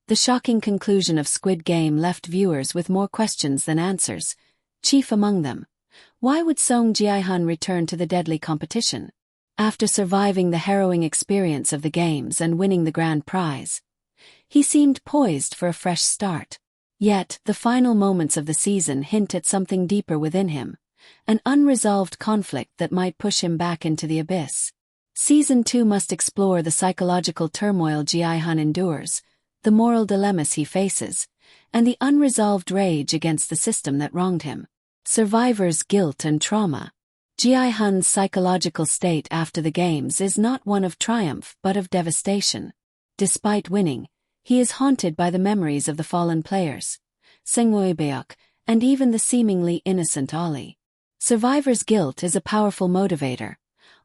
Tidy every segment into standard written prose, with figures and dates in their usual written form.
The shocking conclusion of Squid Game left viewers with more questions than answers, chief among them. Why would Gi-hun return to the deadly competition? After surviving the harrowing experience of the games and winning the grand prize, he seemed poised for a fresh start. Yet, the final moments of the season hint at something deeper within him, an unresolved conflict that might push him back into the abyss. Season 2 must explore the psychological turmoil Gi-hun endures, the moral dilemmas he faces, and the unresolved rage against the system that wronged him. Survivor's guilt and trauma. Gi-hun's psychological state after the games is not one of triumph but of devastation. Despite winning, he is haunted by the memories of the fallen players, Sengwoibeok, and even the seemingly innocent Ollie. Survivor's guilt is a powerful motivator,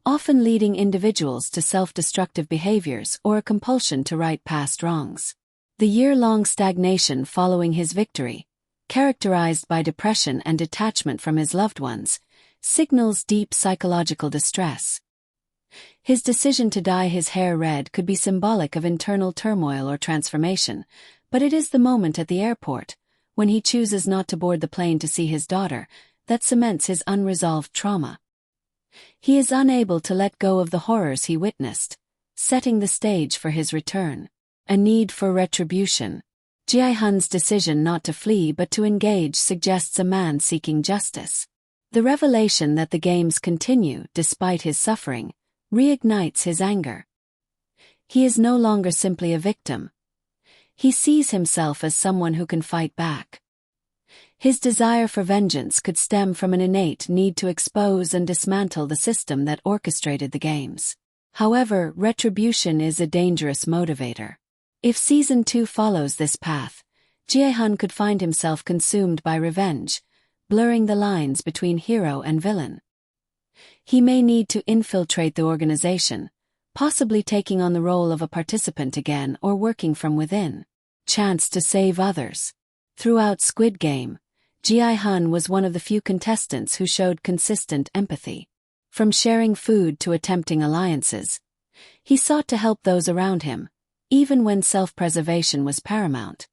often leading individuals to self-destructive behaviors or a compulsion to right past wrongs. The year-long stagnation following his victory, characterized by depression and detachment from his loved ones, signals deep psychological distress. His decision to dye his hair red could be symbolic of internal turmoil or transformation, but it is the moment at the airport, when he chooses not to board the plane to see his daughter, that cements his unresolved trauma. He is unable to let go of the horrors he witnessed, setting the stage for his return. A need for retribution. Gi-hun's decision not to flee but to engage suggests a man seeking justice. The revelation that the games continue despite his suffering reignites his anger. He is no longer simply a victim. He sees himself as someone who can fight back. His desire for vengeance could stem from an innate need to expose and dismantle the system that orchestrated the games. However, retribution is a dangerous motivator. If Season 2 follows this path, Gi-hun could find himself consumed by revenge, blurring the lines between hero and villain. He may need to infiltrate the organization, possibly taking on the role of a participant again or working from within. Chance to save others. Throughout Squid Game, Gi-hun was one of the few contestants who showed consistent empathy. From sharing food to attempting alliances, he sought to help those around him, even when self-preservation was paramount.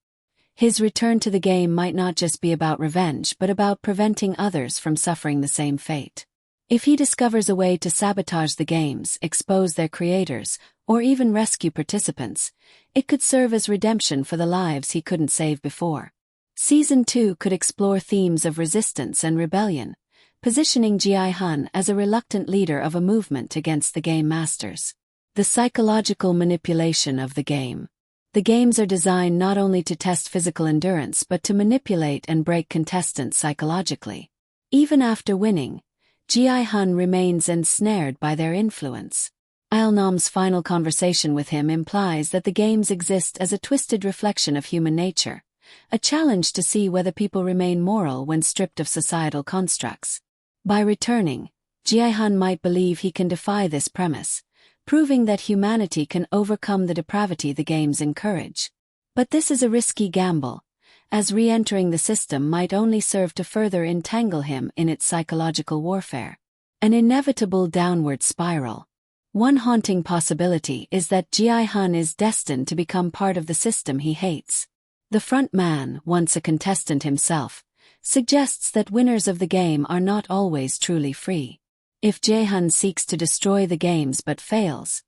His return to the game might not just be about revenge but about preventing others from suffering the same fate. If he discovers a way to sabotage the games, expose their creators, or even rescue participants, it could serve as redemption for the lives he couldn't save before. Season 2 could explore themes of resistance and rebellion, positioning Gi-hun as a reluctant leader of a movement against the game masters. The psychological manipulation of the game. The games are designed not only to test physical endurance but to manipulate and break contestants psychologically. Even after winning, Gi-hun remains ensnared by their influence. Il-nam's final conversation with him implies that the games exist as a twisted reflection of human nature, a challenge to see whether people remain moral when stripped of societal constructs. By returning, Gi-hun might believe he can defy this premise, proving that humanity can overcome the depravity the games encourage. But this is a risky gamble, as re-entering the system might only serve to further entangle him in its psychological warfare. An inevitable downward spiral. One haunting possibility is that Gi-hun is destined to become part of the system he hates. The front man, once a contestant himself, suggests that winners of the game are not always truly free. If Gi-hun seeks to destroy the games but fails,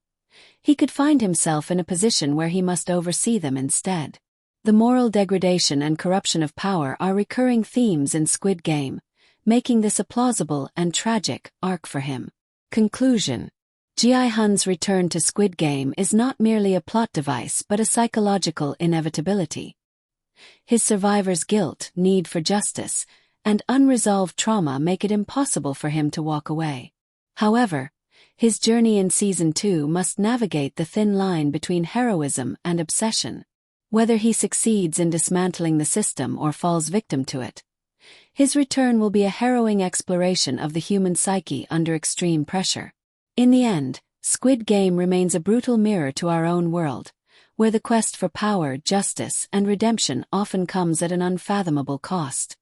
he could find himself in a position where he must oversee them instead. The moral degradation and corruption of power are recurring themes in Squid Game, making this a plausible and tragic arc for him. Conclusion. Gi-hun's return to Squid Game is not merely a plot device but a psychological inevitability. His survivor's guilt, need for justice, and unresolved trauma make it impossible for him to walk away. However, his journey in Season 2 must navigate the thin line between heroism and obsession. Whether he succeeds in dismantling the system or falls victim to it, his return will be a harrowing exploration of the human psyche under extreme pressure. In the end, Squid Game remains a brutal mirror to our own world, where the quest for power, justice, and redemption often comes at an unfathomable cost.